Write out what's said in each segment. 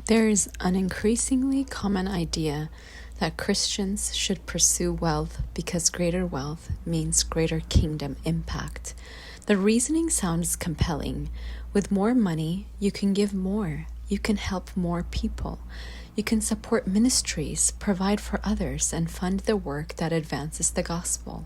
There is an increasingly common idea that Christians should pursue wealth because greater wealth means greater kingdom impact. The reasoning sounds compelling. With more money, you can give more. You can help more people. You can support ministries, provide for others, and fund the work that advances the gospel.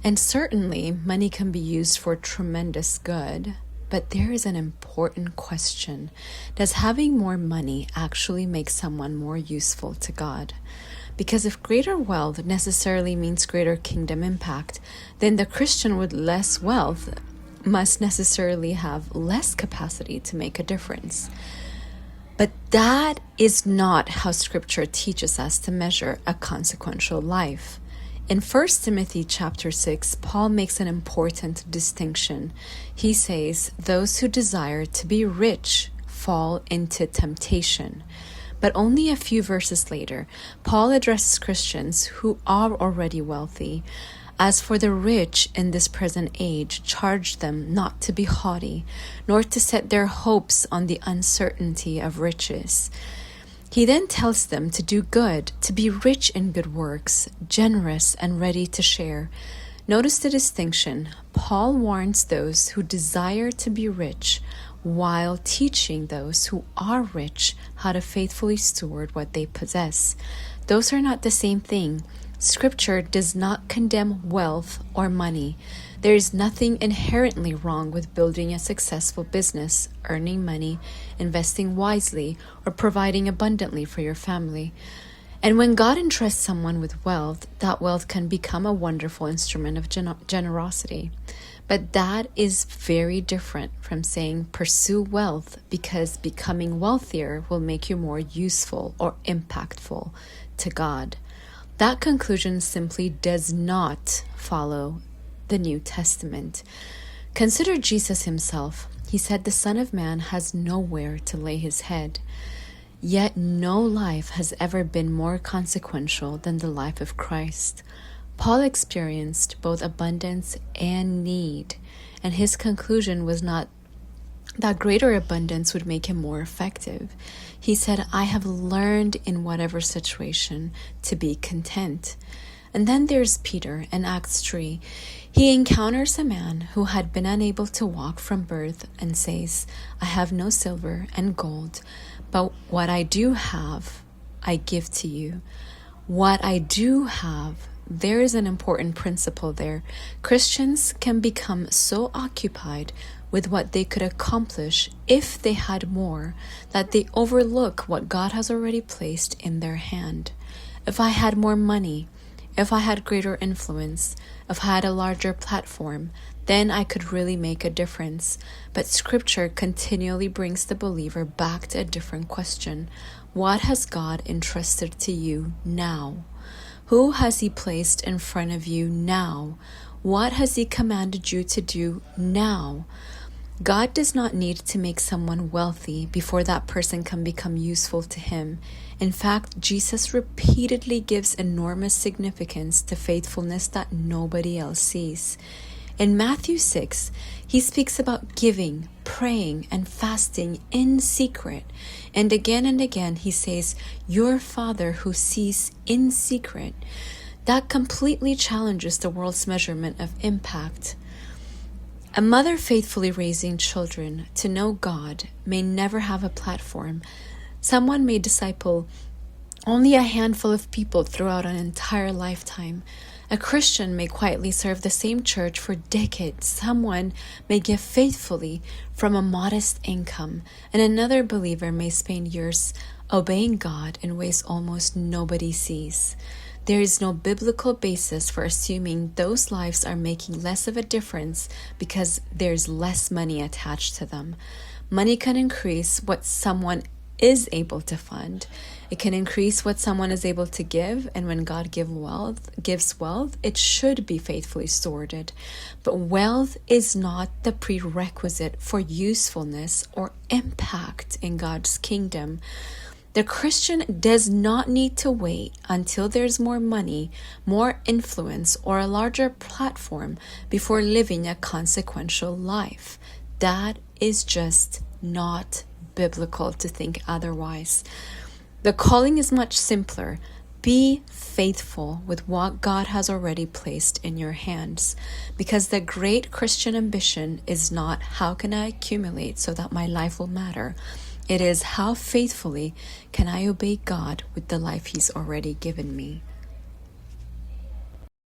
And certainly, money can be used for tremendous good. But there is an important question. Does having more money actually make someone more useful to God? Because if greater wealth necessarily means greater kingdom impact, then the Christian with less wealth must necessarily have less capacity to make a difference. But that is not how Scripture teaches us to measure a consequential life. In 1 Timothy chapter 6, Paul makes an important distinction. He says, those who desire to be rich fall into temptation. But only a few verses later, Paul addresses Christians who are already wealthy. As for the rich in this present age, charge them not to be haughty, nor to set their hopes on the uncertainty of riches. He then tells them to do good, to be rich in good works, generous and ready to share. Notice the distinction. Paul warns those who desire to be rich while teaching those who are rich how to faithfully steward what they possess. Those are not the same thing. Scripture does not condemn wealth or money. There is nothing inherently wrong with building a successful business, earning money, investing wisely, or providing abundantly for your family. And when God entrusts someone with wealth, that wealth can become a wonderful instrument of generosity. But that is very different from saying pursue wealth because becoming wealthier will make you more useful or impactful to God. That conclusion simply does not follow the New Testament. Consider Jesus himself. He said the Son of Man has nowhere to lay his head. Yet no life has ever been more consequential than the life of Christ. Paul experienced both abundance and need, and his conclusion was not that greater abundance would make him more effective. He said, I have learned in whatever situation to be content. And then there's Peter in Acts 3. He encounters a man who had been unable to walk from birth and says, I have no silver and gold, but what I do have, I give to you. What I do have, there is an important principle there. Christians can become so occupied with what they could accomplish if they had more, that they overlook what God has already placed in their hand. If I had more money, if I had greater influence, if I had a larger platform, then I could really make a difference. But Scripture continually brings the believer back to a different question. What has God entrusted to you now? Who has He placed in front of you now? What has He commanded you to do now? God does not need to make someone wealthy before that person can become useful to Him. In fact, Jesus repeatedly gives enormous significance to faithfulness that nobody else sees. In Matthew 6, He speaks about giving, praying, and fasting in secret. And again, He says, your Father who sees in secret. That completely challenges the world's measurement of impact. A mother faithfully raising children to know God may never have a platform. Someone may disciple only a handful of people throughout an entire lifetime. A Christian may quietly serve the same church for decades. Someone may give faithfully from a modest income, and another believer may spend years obeying God in ways almost nobody sees. There is no biblical basis for assuming those lives are making less of a difference because there's less money attached to them. Money can increase what someone is able to fund. It can increase what someone is able to give, and when God gives wealth, it should be faithfully stewarded. But wealth is not the prerequisite for usefulness or impact in God's kingdom. The Christian does not need to wait until there's more money, more influence, or a larger platform before living a consequential life. That is just not biblical to think otherwise. The calling is much simpler. Be faithful with what God has already placed in your hands, because the great Christian ambition is not how can I accumulate so that my life will matter. It is how faithfully can I obey God with the life He's already given me.